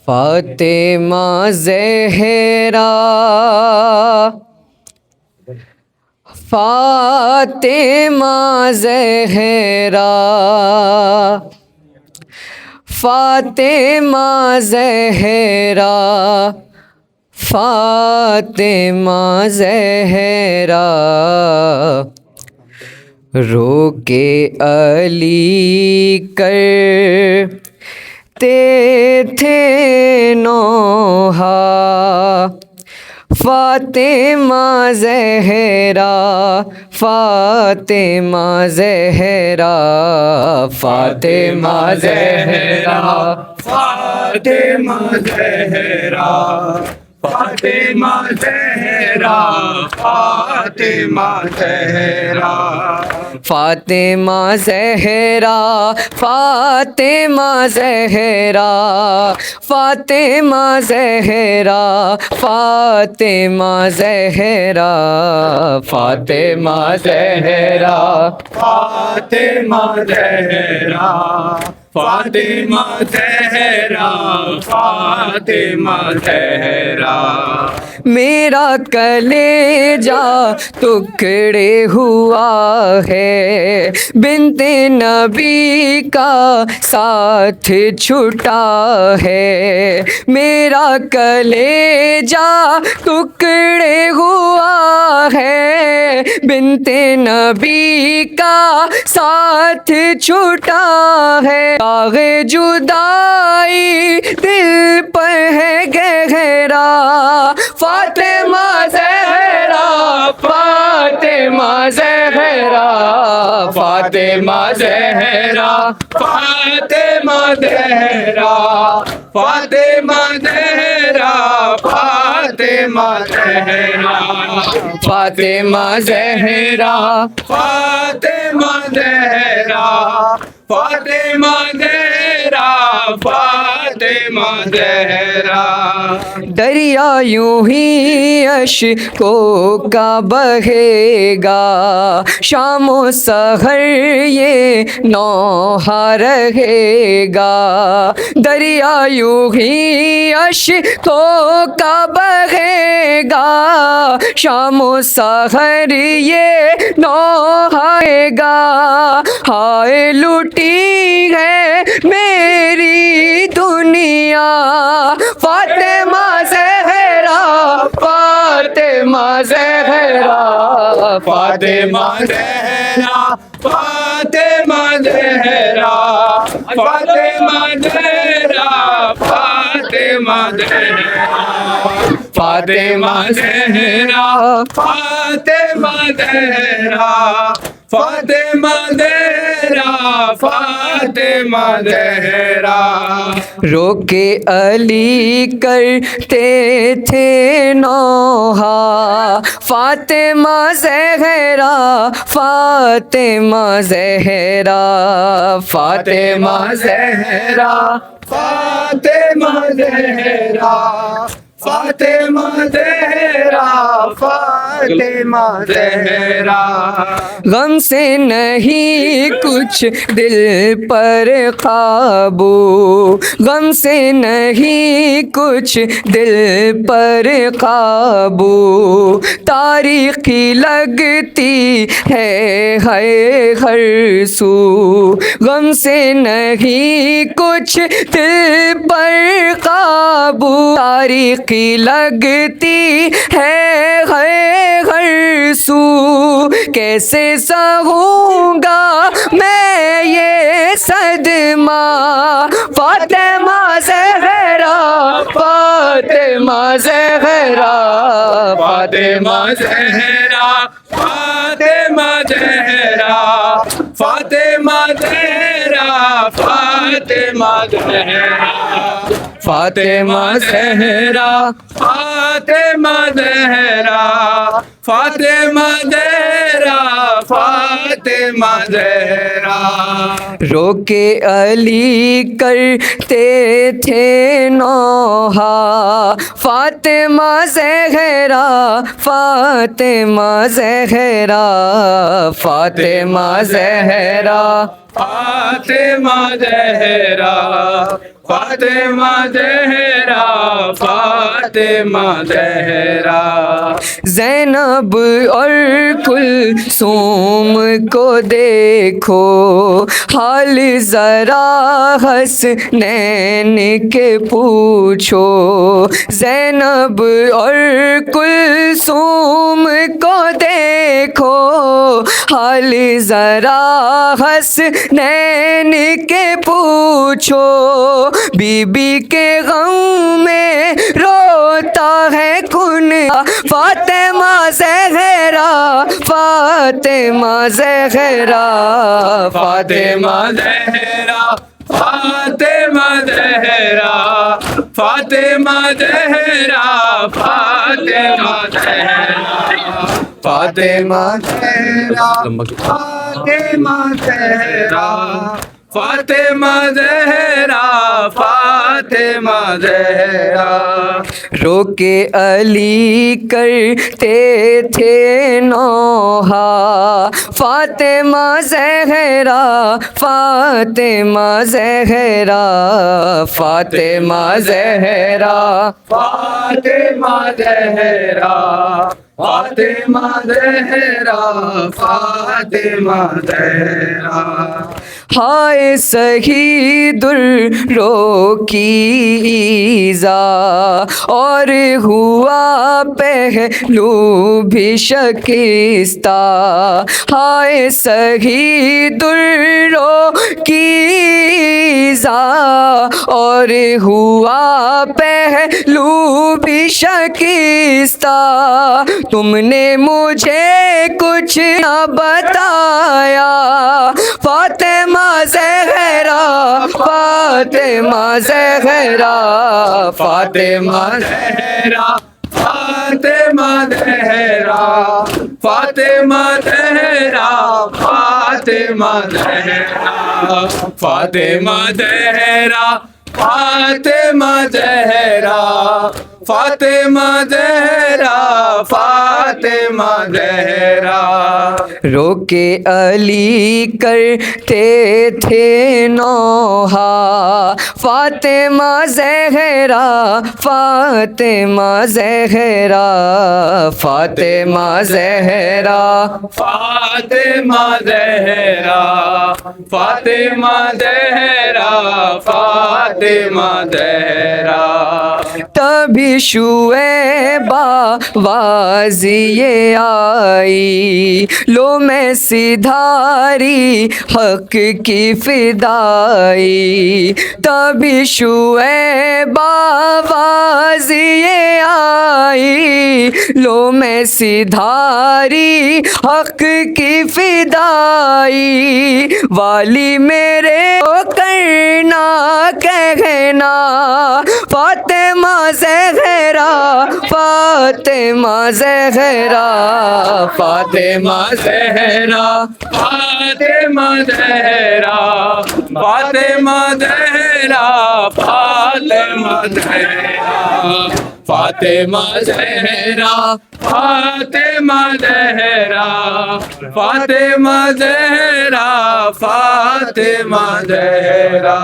فاطمہ زہرا، فاطمہ زہرا، فاطمہ زہرا، فاطمہ زہرا، رو کے علی کرتے تھے نوحہ، فاطمہ زہرا، فاطمہ زہرا، فاطمہ زہرا، فاطمہ زہرا، فاطمہ زہرا، فاطمہ زہرا، فاطمہ زہرا، فاطمہ زہرا، فاطمہ زہرا، فاطمہ زہرا، فاطمہ زہرا، فاطمہ زہرا، فاطمہ زہرا، فاطمہ زہرا، میرا کلیجہ ٹکڑے ہوا ہے، بنت نبی کا ساتھ چھٹا ہے، میرا کلیجہ ٹکڑے ہوا ہے، بنت نبی کا ساتھ چھٹا ہے، داغ جدائی دل پر ہے گہرا، فاطمہ زہرا، فاطمہ زہرا، فاطمہ زہرا، فاطمہ زہرا، فاطمہ زہرا، فاطمہ زہرا، فاطمہ زہرا، فاطمہ زہرا، فاطمہ زہرا، فاطمہ زہرا، دریا یوں ہی اشکوں کا بہے گا، شام و سحر یہ نوحہ رہے گا، دریا یوں ہی اشکوں کا بہے گا، شام و سحر یہ نوحہ رہے گا، ہائے لوٹی ہے میری دنیا، فاطمہ زہرا، فاطمہ زہرا، فاطمہ زہرا، فاطمہ زہرا، فاطمہ زہرا، فاطمہ زہرا، فاطمہ زہرا، فاطمہ زہرا، فاطمہ زہرا، فاطمہ زہرا، رو کے علی کرتے تھے نوحہ، فاطمہ زہرا، فاطمہ زہرا، فاطمہ زہرا، فاطمہ زہرا، فاطمہ زہرا، فاطمہ زہرا، غم سے نہیں کچھ دل پر قابو، غم سے نہیں کچھ دل پر قابو، تاریخی لگتی ہے ہر سو، غم سے نہیں کچھ دل پر قابو، تاریخی لگتی ہے ہر سو، کیسے سہوں گا میں یہ صدمہ، فاطمہ زہرا، فاطمہ زہرا، فاطمہ زہرا، فاطمہ زہرا، فاطمہ زہرا، فاطمہ زہرا، فاطمہ زہرا فاطمہ زہرا فاطمہ زہرا فاطمہ زہرا روکے علی کرتے تھے نوحہ فاطمہ زہرا فاطمہ زہرا فاطمہ زہرا فاطمہ زہرا فاطمہ زہرا فاطمہ زہرا زینب اور کلثوم کو دیکھو حال ذرا حسنین کے پوچھو زینب اور کلثوم کو دیکھو حال ذرا حسنین کے پوچھو بی بی کے غم میں روتا ہے کن فاطمہ زہرا فاطمہ زہرا فاطمہ زہرا فاطمہ زہرا فاطمہ زہرا فاطمہ زہرا فاطمہ زہرا فاطمہ زہرا فاطمہ زہرا فاطمہ زہرا روکے علی کرتے تھے نوحہ فاطمہ زہرا فاطمہ زہرا فاطمہ زہرا فاطمہ زہرا فاطمہ زہرا فاطمہ زہرا ہائے سہی دروں کی ایذا اور ہوا پہلو بھی شکستہ ہائے سہی دروں کی ایذا اور ہوا پہلو بھی شکستہ تم نے مجھے کچھ نہ بتایا فاطمہ زہرا فاطمہ زہرا فاطمہ زہرا فاطمہ زہرا فاطمہ زہرا فاطمہ زہرا فاطمہ زہرا فاطمہ زہرا فاطمہ زہرا فاطمہ زہرا روکے علی کرتے تھے نوحہ فاطمہ زہرا فاطمہ زہرا فاطمہ زہرا فاطمہ زہرا فاطمہ زہرا فاطمہ زہرا تبھی شعیبہ واضح آئی لو میں سدھاری حق کی فدائی تبھی شعیبہ واضح آئی لو میں سدھاری حق کی فدائی والی میرے کو کرنا کہنا فاطمہ زہرا فاطمہ زہرا فاطمہ زہرا فاطمہ زہرا فاطمہ زہرا فاطمہ زہرا فاطمہ زہرا فاطمہ زہرا فاطمہ زہرا فاطمہ زہرا